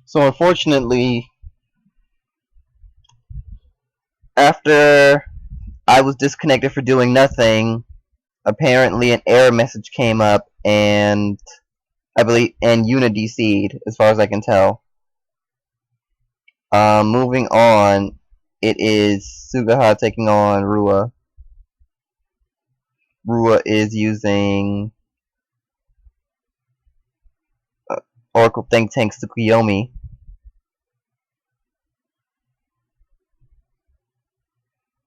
So unfortunately, after I was disconnected for doing nothing, apparently an error message came up, and I believe and Yuna DC'd, as far as I can tell. Moving on, it is Suguha taking on Rua. Rua is using Oracle Think Tank Tsukuyomi,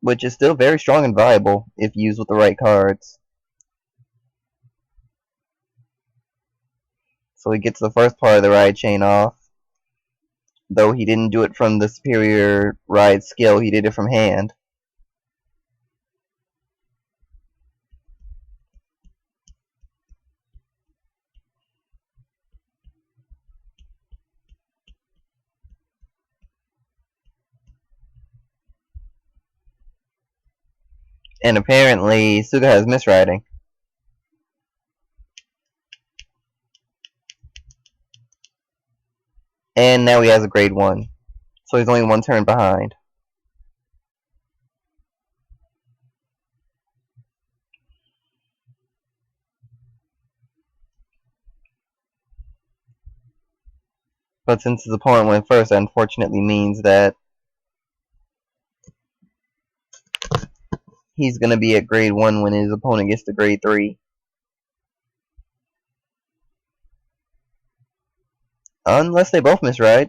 which is still very strong and viable if used with the right cards. So he gets the first part of the ride chain off. Though he didn't do it from the superior ride skill, he did it from hand. And apparently, Suga has misriding. And now he has a grade 1. So he's only one turn behind. But since his opponent went first, that unfortunately means that he's going to be at grade 1 when his opponent gets to grade 3. Unless they both misride.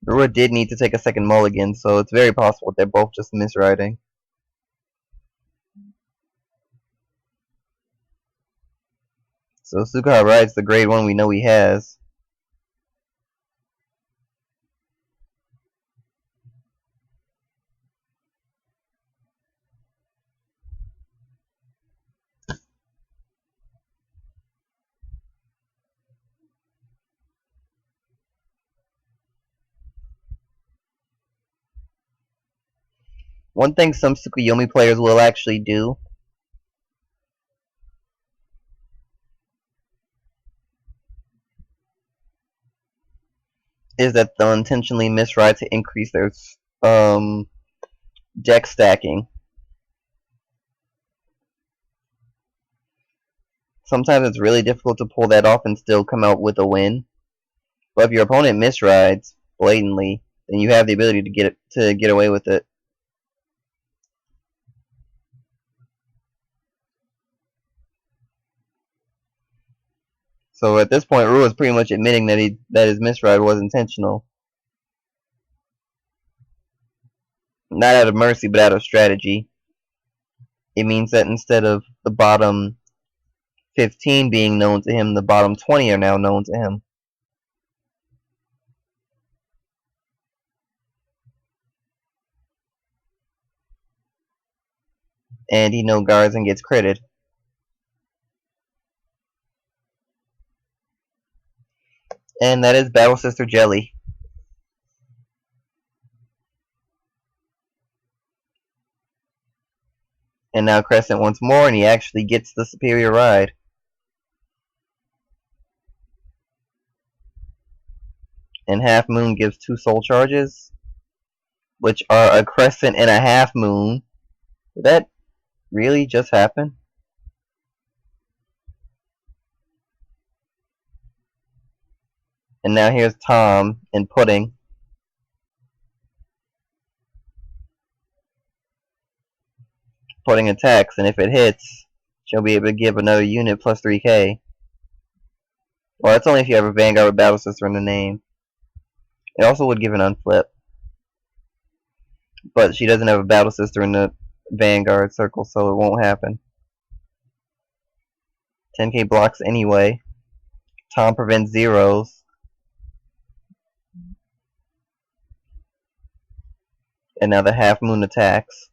Rua did need to take a second mulligan, so it's very possible they're both just misriding. So Suga rides the grade 1 we know he has. One thing some Tsukuyomi players will actually do is that they'll intentionally misride to increase their deck stacking. Sometimes it's really difficult to pull that off and still come out with a win. But if your opponent misrides blatantly, then you have the ability to get away with it. So at this point, Rua is pretty much admitting that his misride was intentional. Not out of mercy, but out of strategy. It means that instead of the bottom 15 being known to him, the bottom 20 are now known to him. And he no guards and gets critted. And that is Battle Sister Jelly. And now Crescent once more, and he actually gets the superior ride. And Half Moon gives 2 soul charges, which are a Crescent and a Half Moon. Did that really just happen? And now here's Tom and Pudding. Pudding attacks, and if it hits, she'll be able to give another unit plus 3k. Well, that's only if you have a Vanguard with Battle Sister in the name. It also would give an unflip. But she doesn't have a Battle Sister in the Vanguard circle, so it won't happen. 10k blocks anyway. Tom prevents zeros. And now the Half Moon attacks.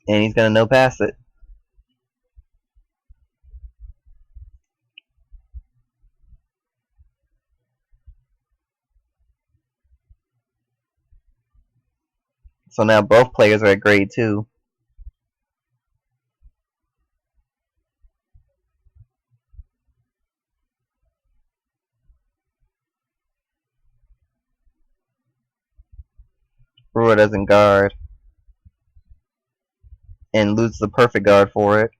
And he's gonna no pass it. So now both players are at grade 2. Brewer doesn't guard. And loses the perfect guard for it.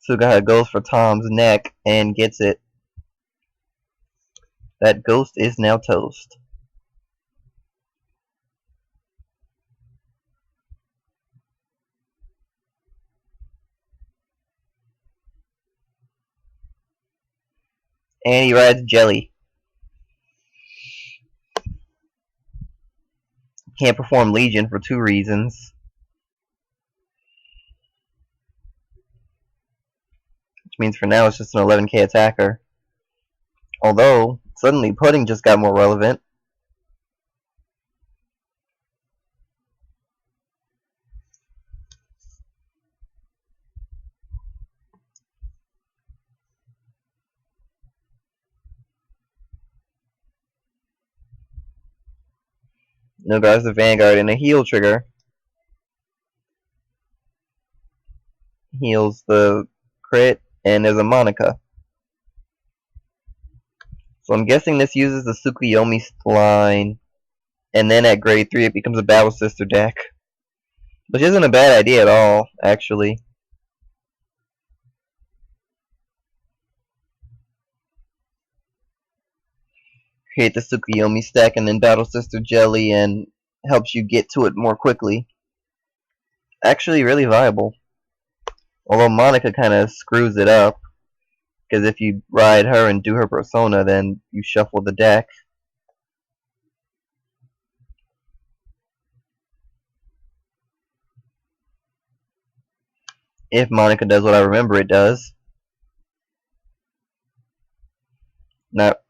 Suguha goes for Tom's neck and gets it. That ghost is now toast. And he rides Jelly. Can't perform Legion for 2 reasons. Which means for now it's just an 11k attacker. Although, suddenly Pudding just got more relevant. No guards the Vanguard and a heal trigger. Heals the crit, and there's a Monica. So I'm guessing this uses the Tsukuyomi line, and then at grade 3 it becomes a Battle Sister deck. Which isn't a bad idea at all, actually. Create the Tsukuyomi stack and then Battle Sister Jelly, and helps you get to it more quickly. Actually really viable. Although Monica kind of screws it up, because if you ride her and do her persona, then you shuffle the deck. If Monica does what I remember it does.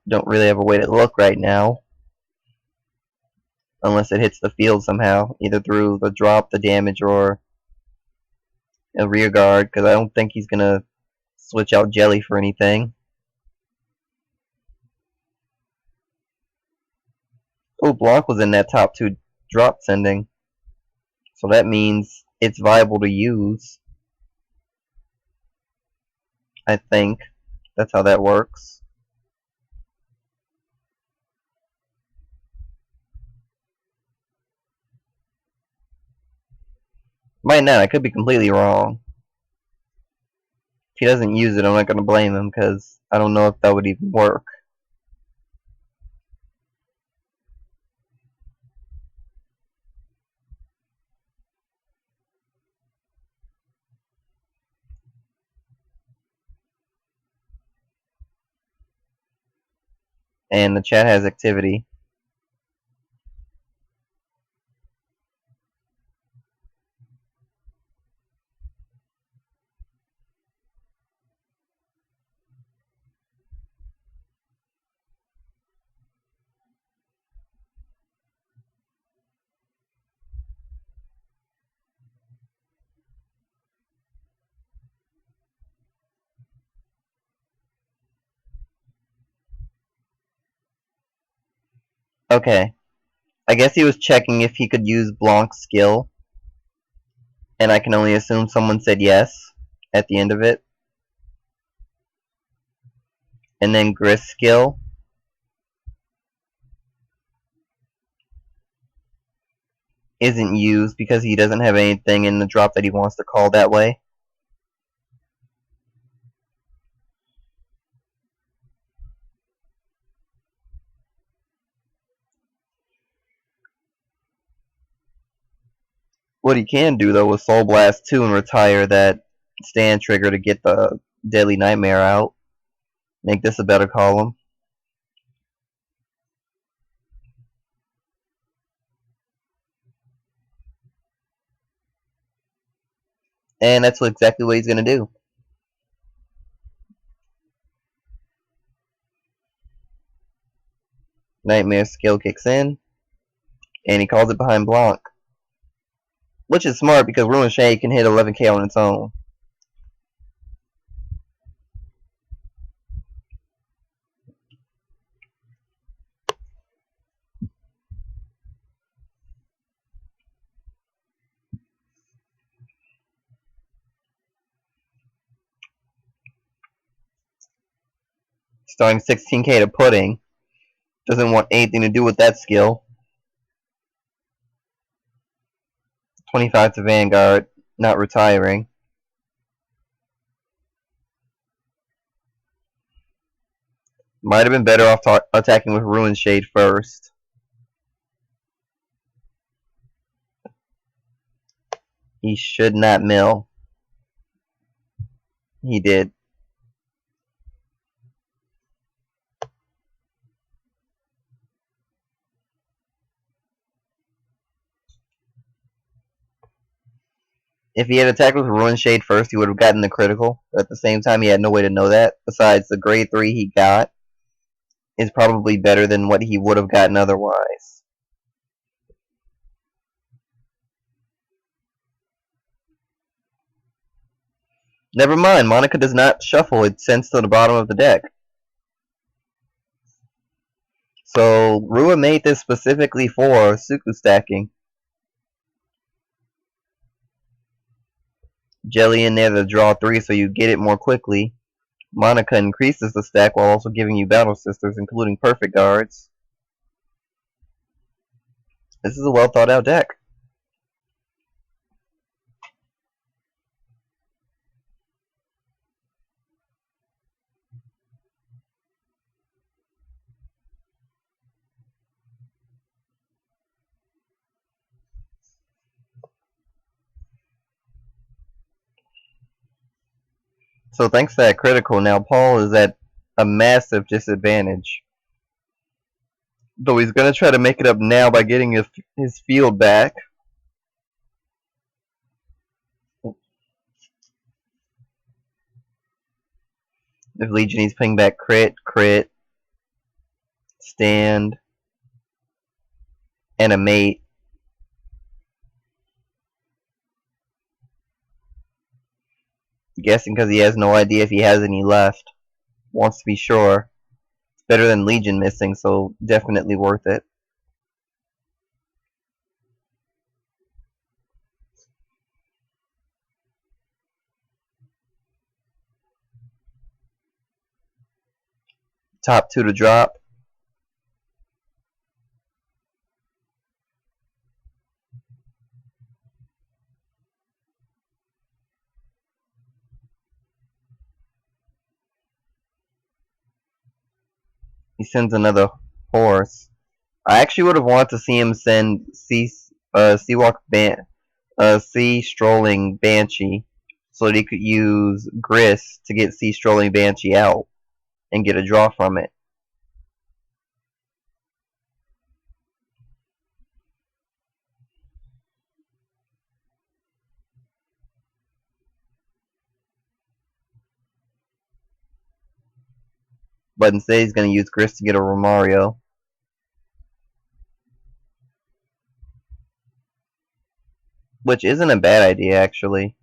Don't really have a way to look right now. Unless it hits the field somehow, either through the drop, the damage, or a rear guard, because I don't think he's going to switch out Jelly for anything. Oh, Blanc was in that top 2 drop sending. So that means it's viable to use. I think that's how that works. Might not, I could be completely wrong. If he doesn't use it, I'm not going to blame him, because I don't know if that would even work. And the chat has activity. Okay. I guess he was checking if he could use Blanc's skill. And I can only assume someone said yes at the end of it. And then Grist's skill. Isn't used because he doesn't have anything in the drop that he wants to call that way. What he can do, though, is Soul Blast 2 and retire that stand trigger to get the Deadly Nightmare out. Make this a better column. And that's exactly what he's going to do. Nightmare skill kicks in, and he calls it behind Blanc. Which is smart because Ruin Shade can hit 11k on its own. Starting 16k to Pudding. Doesn't want anything to do with that skill. 25 to Vanguard. Not retiring. Might have been better off attacking with Ruin Shade first. He should not mill. He did. If he had attacked with Ruin Shade first, he would have gotten the critical. But at the same time, he had no way to know that. Besides, the grade 3 he got is probably better than what he would have gotten otherwise. Never mind, Monica does not shuffle, it sends to the bottom of the deck. So, Rua made this specifically for Suku stacking. Jelly in there to draw 3 so you get it more quickly. Monica increases the stack while also giving you Battle Sisters, including Perfect Guards. This is a well thought out deck. So thanks to that critical, now Paul is at a massive disadvantage. Though he's going to try to make it up now by getting his field back. If Legion, he's playing back crit, stand, and a mate. Guessing because he has no idea if he has any left. Wants to be sure. It's better than Legion missing, so definitely worth it. Top 2 to drop. He sends another horse. I actually would have wanted to see him send Sea Strolling Banshee so that he could use Grist to get Sea Strolling Banshee out and get a draw from it. But instead he's going to use Grist to get a Romario. Which isn't a bad idea, actually.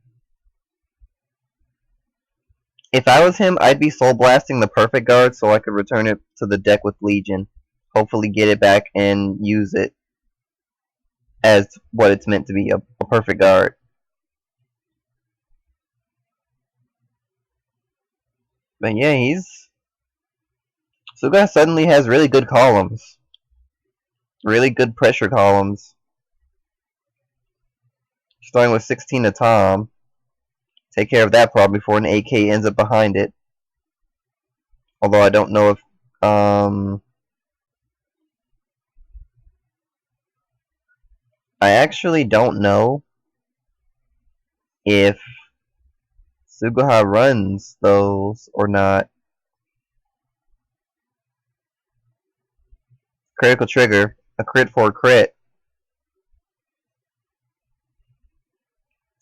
If I was him, I'd be Soul Blasting the Perfect Guard so I could return it to the deck with Legion. Hopefully get it back and use it as what it's meant to be, a Perfect Guard. But yeah, Suguha suddenly has really good columns. Really good pressure columns. Starting with 16 to Tom. Take care of that problem before an AK ends up behind it. Although I don't know if I actually don't know if Suguha runs those or not. Critical trigger, a crit for a crit.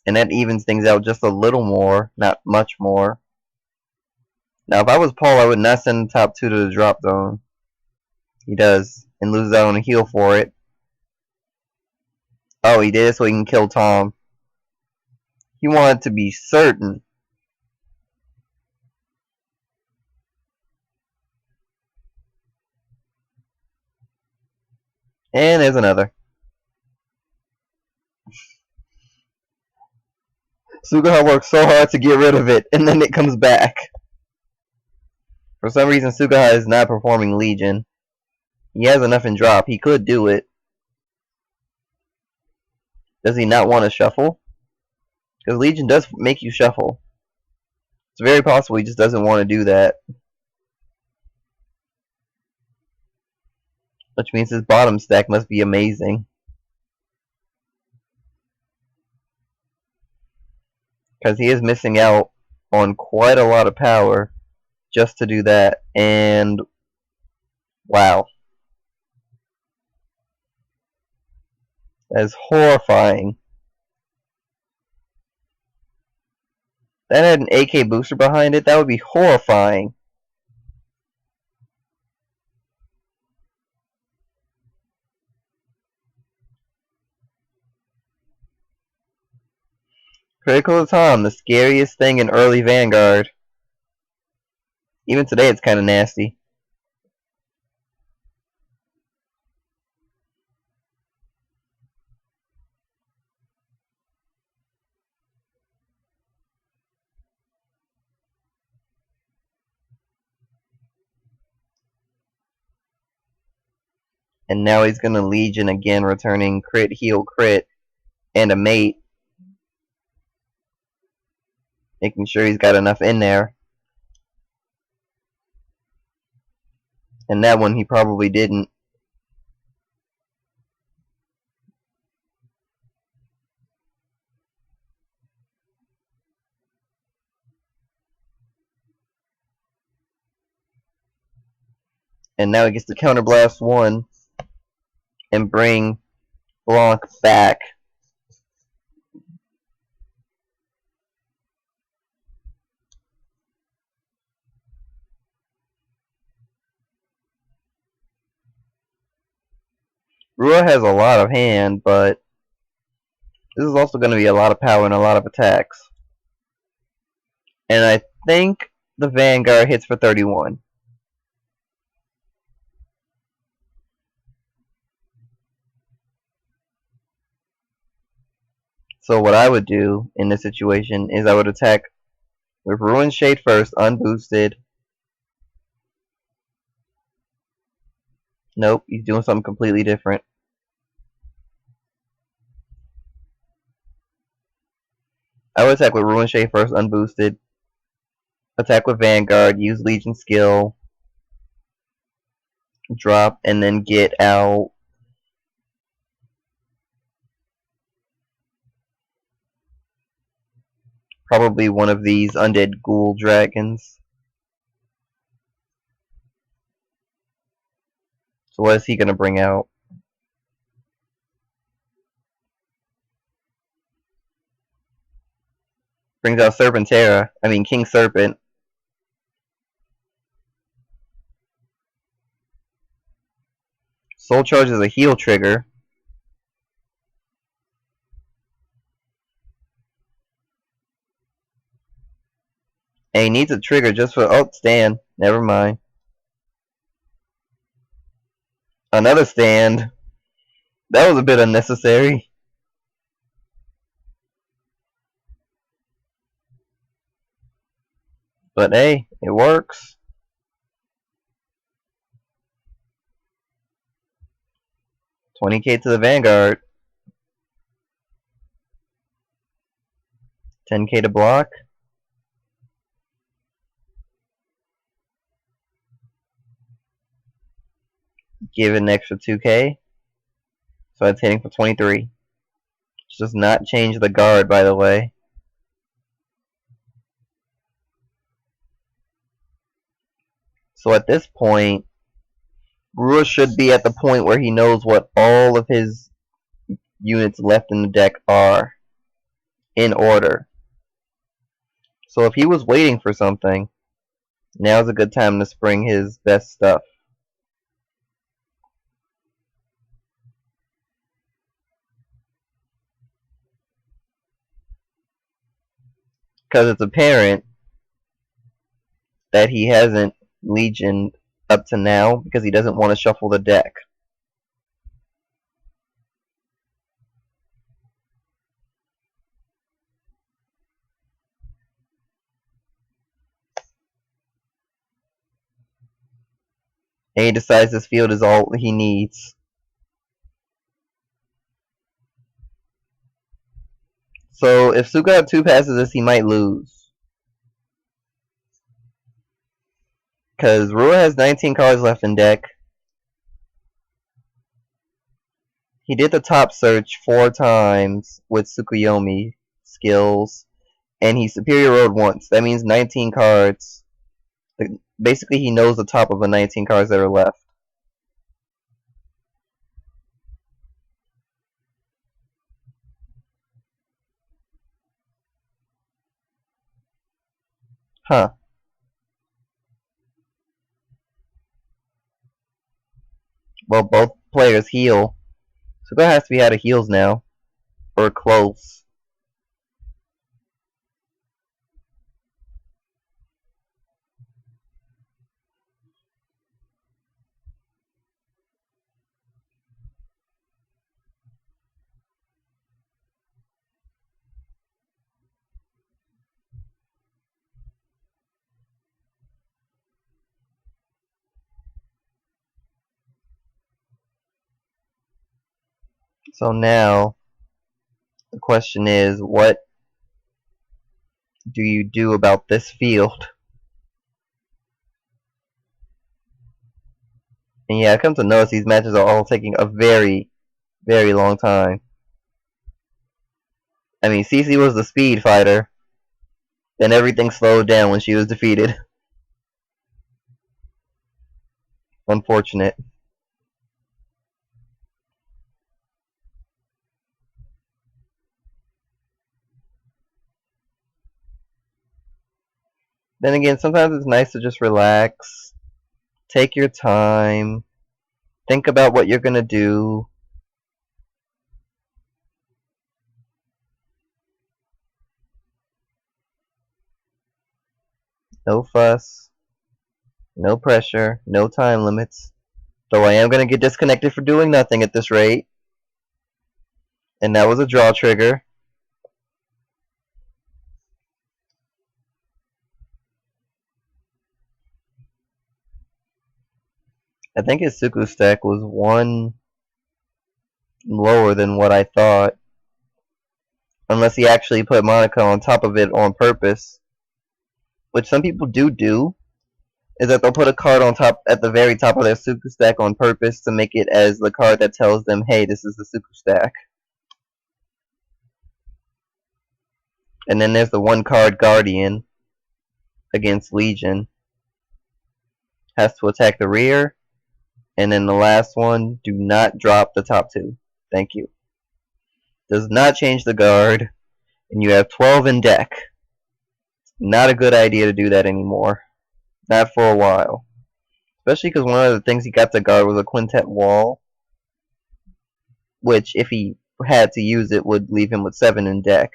And that evens things out just a little more, not much more. Now, if I was Paul, I would not send the top 2 to the drop zone. He does, and loses out on a heal for it. Oh, he did it so he can kill Tom. He wanted to be certain. And there's another. Suguha worked so hard to get rid of it, and then it comes back. For some reason, Suguha is not performing Legion. He has enough in drop. He could do it. Does he not want to shuffle? Because Legion does make you shuffle. It's very possible he just doesn't want to do that. Which means his bottom stack must be amazing. Because he is missing out on quite a lot of power just to do that. And wow. That is horrifying. That had an AK booster behind it. That would be horrifying. Critical of Tom, the scariest thing in early Vanguard. Even today it's kind of nasty. And now he's going to Legion again, returning crit, heal, crit, and a mate. Making sure he's got enough in there. And that one he probably didn't. And now he gets to counterblast one and bring Blanc back. Rua has a lot of hand, but this is also going to be a lot of power and a lot of attacks. And I think the Vanguard hits for 31. So what I would do in this situation is I would attack with Ruined Shade first, unboosted. Nope, he's doing something completely different. I would attack with Ruined Shade first, unboosted. Attack with Vanguard, use Legion skill. Drop, and then get out. Probably one of these undead ghoul dragons. So what is he going to bring out? Brings out Serpentera. I mean King Serpent. Soul Charge is a heal trigger. And he needs a trigger just for... Oh, stand. Never mind. Another stand. That was a bit unnecessary. But hey, it works. $20K to the Vanguard. $10K to block. Give it an extra 2K. So it's hitting for 23. Which does not change the guard, by the way. So at this point, Brewer should be at the point where he knows what all of his units left in the deck are in order. So if he was waiting for something, now's a good time to spring his best stuff. Because it's apparent that he hasn't Legioned up to now because he doesn't want to shuffle the deck. And he decides this field is all he needs. So if Suguha 2 passes this, he might lose. Because Rua has 19 cards left in deck. He did the top search 4 times with Tsukuyomi skills, and he superior rolled once. That means 19 cards. Basically, he knows the top of the 19 cards that are left. Huh. Well, both players heal. So that has to be out of heals now. Or close. So now, the question is, what do you do about this field? And yeah, I come to notice these matches are all taking a very, very long time. I mean, Cece was the speed fighter. Then everything slowed down when she was defeated. Unfortunate. Then again, sometimes it's nice to just relax. Take your time. Think about what you're gonna do. No fuss. No pressure. No time limits. Though I am gonna get disconnected for doing nothing at this rate. And that was a draw trigger. I think his Suku stack was one lower than what I thought. Unless he actually put Monica on top of it on purpose. Which some people do. Is that they'll put a card on top at the very top of their Suku stack on purpose to make it as the card that tells them, hey, this is the Suku stack. And then there's the one card Guardian against Legion. Has to attack the rear. And then the last one, do not drop the top 2. Thank you. Does not change the guard. And you have 12 in deck. Not a good idea to do that anymore. Not for a while. Especially because one of the things he got to guard was a quintet wall. Which, if he had to use it, would leave him with 7 in deck.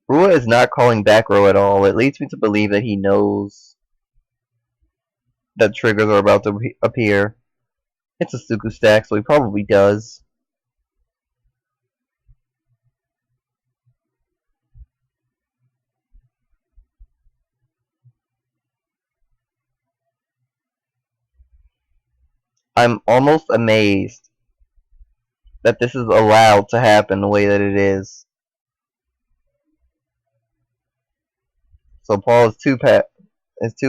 Rua is not calling back row at all. It leads me to believe that he knows that triggers are about to appear. It's a Suku stack, so he probably does. I'm almost amazed that this is allowed to happen the way that it is. So Paul is two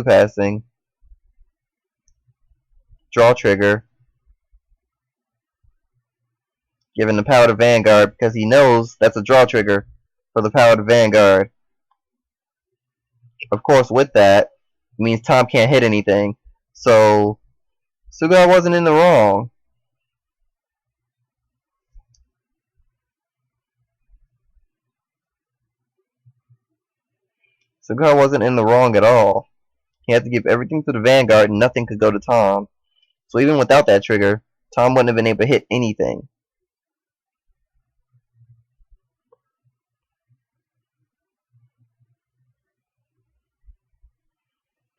passing. Draw trigger. Giving the power to Vanguard because he knows that's a draw trigger for the power to Vanguard. Of course, with that, it means Tom can't hit anything. So Suguha wasn't in the wrong. Suguha wasn't in the wrong at all. He had to give everything to the Vanguard and nothing could go to Tom. So even without that trigger, Tom wouldn't have been able to hit anything.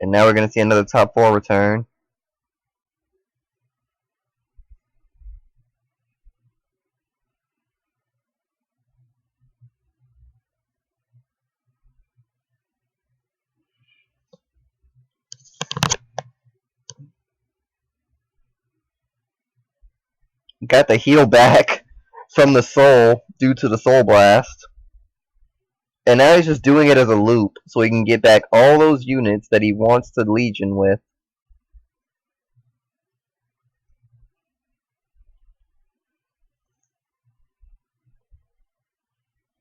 And now we're going to see another top 4 return. Got the heal back from the soul due to the soul blast. And now he's just doing it as a loop so he can get back all those units that he wants to Legion with.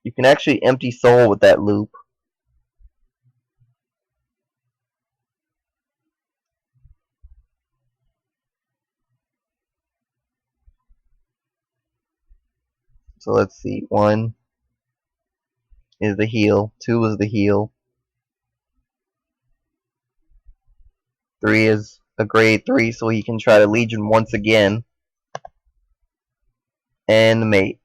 You can actually empty soul with that loop. So let's see. 1 is the heal. 2 is the heal. 3 is a grade 3, so he can try to Legion once again. And the mate.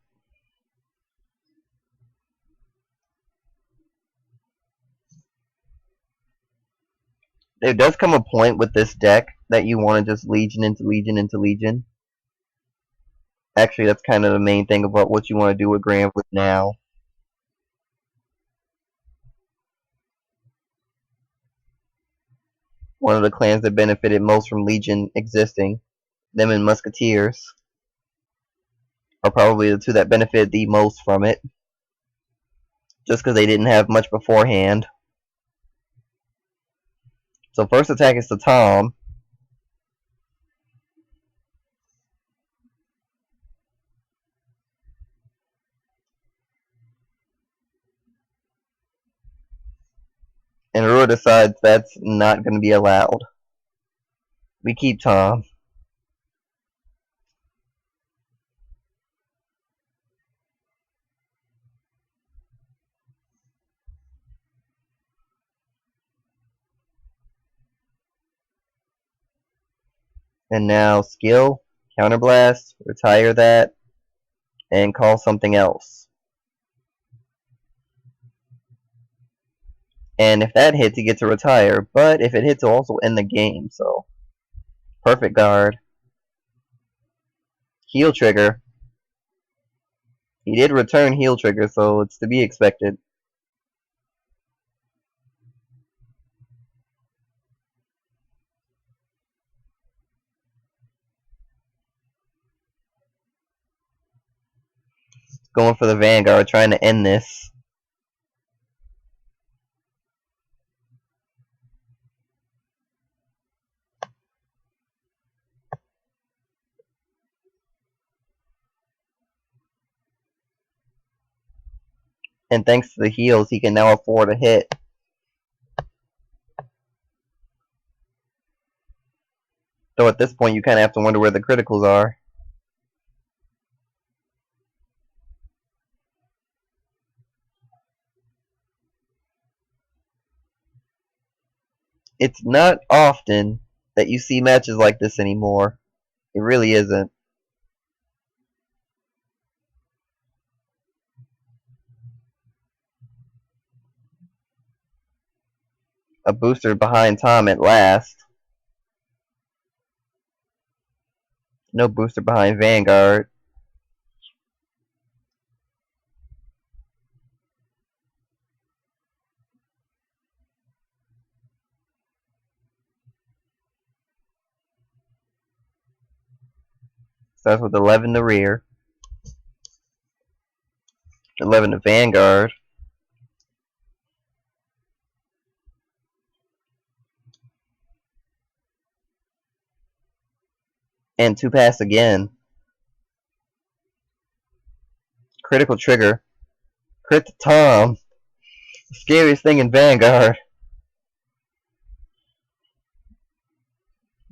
There does come a point with this deck that you want to just Legion into Legion into Legion. Actually, that's kind of the main thing about what you want to do with Granwood now. One of the clans that benefited most from Legion existing, them and Musketeers, are probably the two that benefited the most from it. Just because they didn't have much beforehand. So first attack is to Tom. And Rua decides that's not going to be allowed. We keep Tom. And now skill, counterblast, retire that, and call something else. And if that hits, he gets to retire. But if it hits, it'll also end the game. So perfect guard. Heal trigger. He did return heal trigger, so it's to be expected. Going for the Vanguard, trying to end this. And thanks to the heals, he can now afford a hit. Though at this point, you kind of have to wonder where the criticals are. It's not often that you see matches like this anymore. It really isn't. A booster behind Tom at last. No booster behind Vanguard. Starts with 11 to rear. 11 to Vanguard. And 2 pass again. Critical trigger. Crit to Tom. The scariest thing in Vanguard.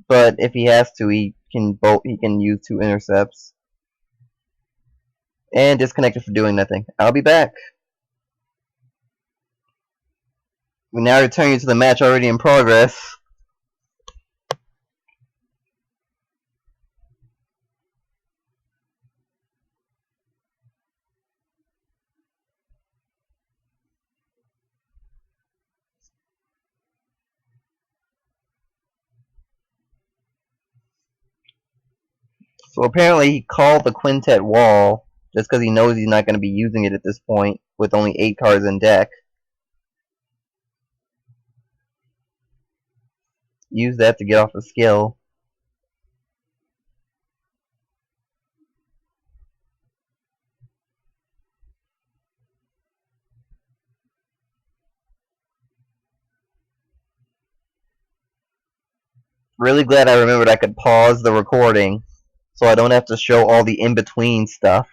But if he has to, he can use 2 intercepts. And disconnected for doing nothing. I'll be back. We now return you to the match already in progress. So apparently he called the Quintet Wall just because he knows he's not going to be using it at this point with only 8 cards in deck. Use that to get off the skill. Really glad I remembered I could pause the recording so I don't have to show all the in-between stuff.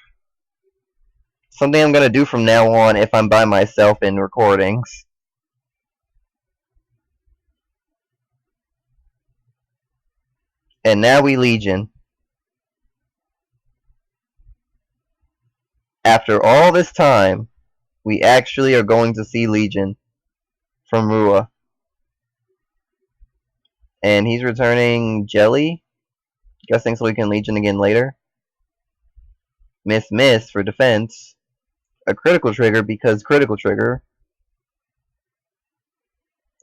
Something I'm going to do from now on if I'm by myself in recordings. And now we Legion. After all this time, we actually are going to see Legion from Rua. And he's returning Jelly. Guessing so we can Legion again later. Miss for defense. A critical trigger because critical trigger.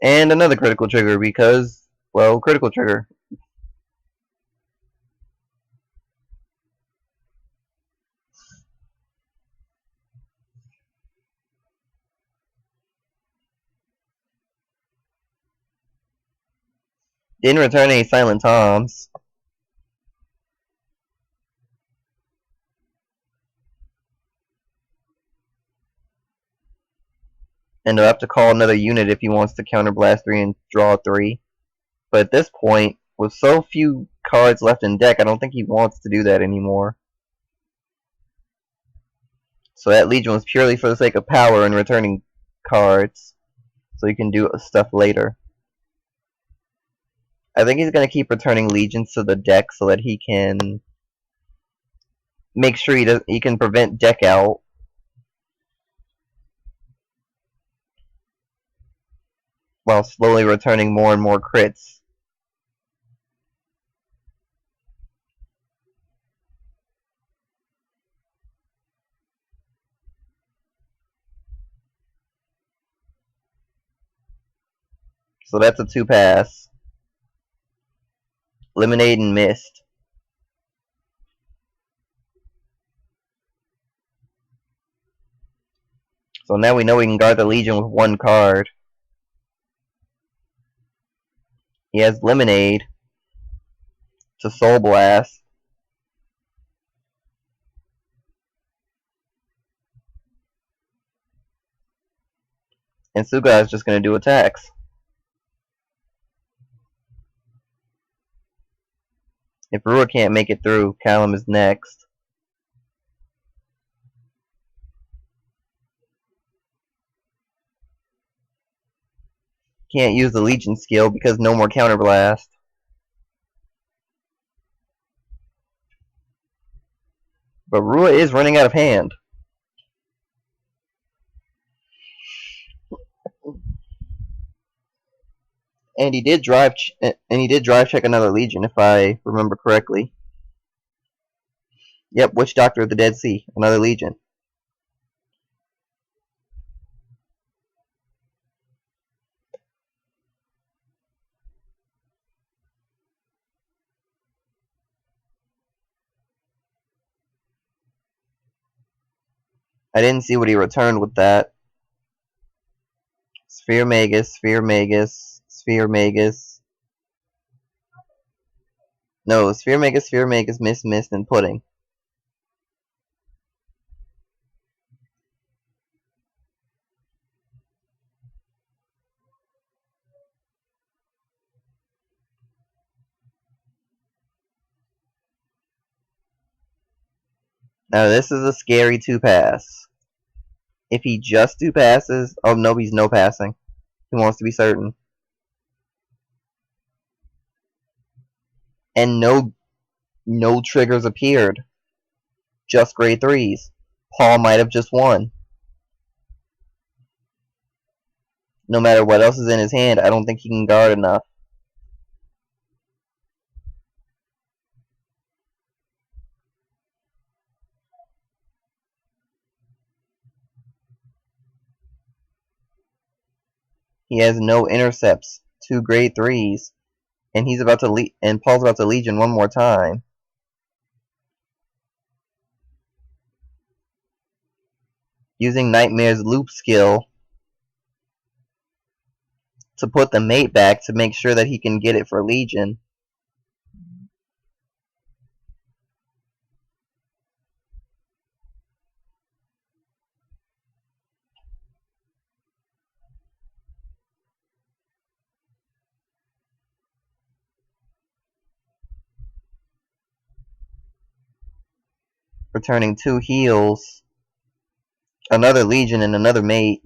And another critical trigger because, well, critical trigger. Didn't return any Silent Toms. And he'll have to call another unit if he wants to counterblast 3 and draw 3. But at this point, with so few cards left in deck, I don't think he wants to do that anymore. So that Legion was purely for the sake of power and returning cards. So he can do stuff later. I think he's going to keep returning Legions to the deck so that he can make sure he can prevent deck out. While slowly returning more and more crits. So that's a 2-pass. Lemonade and Mist. So now we know we can guard the Legion with 1 card. He has Lemonade to Soul Blast. And Suguha is just going to do attacks. If Rua can't make it through, Callum is next. Can't use the Legion skill because no more Counterblast. But Rua is running out of hand. And he did drive check another Legion, if I remember correctly. Yep, Witch Doctor of the Dead Sea, another Legion. I didn't see what he returned with that. Sphere Magus, Sphere Magus, Sphere Magus. No, Sphere Magus, Mist, and Pudding. Now this is a scary 2-pass. If he just 2-passes, oh no, he's no passing. He wants to be certain. And no triggers appeared. Just grade 3s. Paul might have just won. No matter what else is in his hand, I don't think he can guard enough. He has no intercepts, 2 grade 3s, and he's about to and Paul's about to Legion one more time. using Nightmare's loop skill to put the mate back to make sure that he can get it for Legion. Returning 2 heals, another Legion and another mate.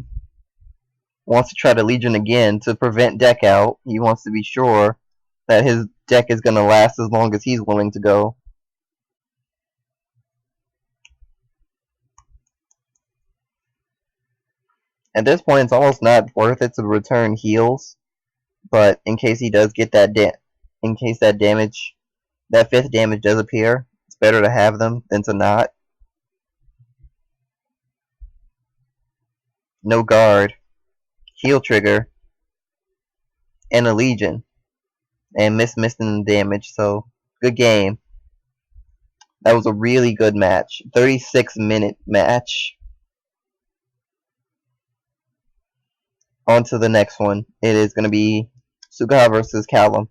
Wants to try to Legion again to prevent deck out. He wants to be sure that his deck is going to last as long as he's willing to go. At this point, it's almost not worth it to return heals, but in case he does get that in case that damage, that 5th damage does appear, it's better to have them than to not. No guard, heal trigger, and a Legion, and missing the damage. So good game. That was a really good match. 36-minute match. On to the next one. It is going to be Suguha versus Callum.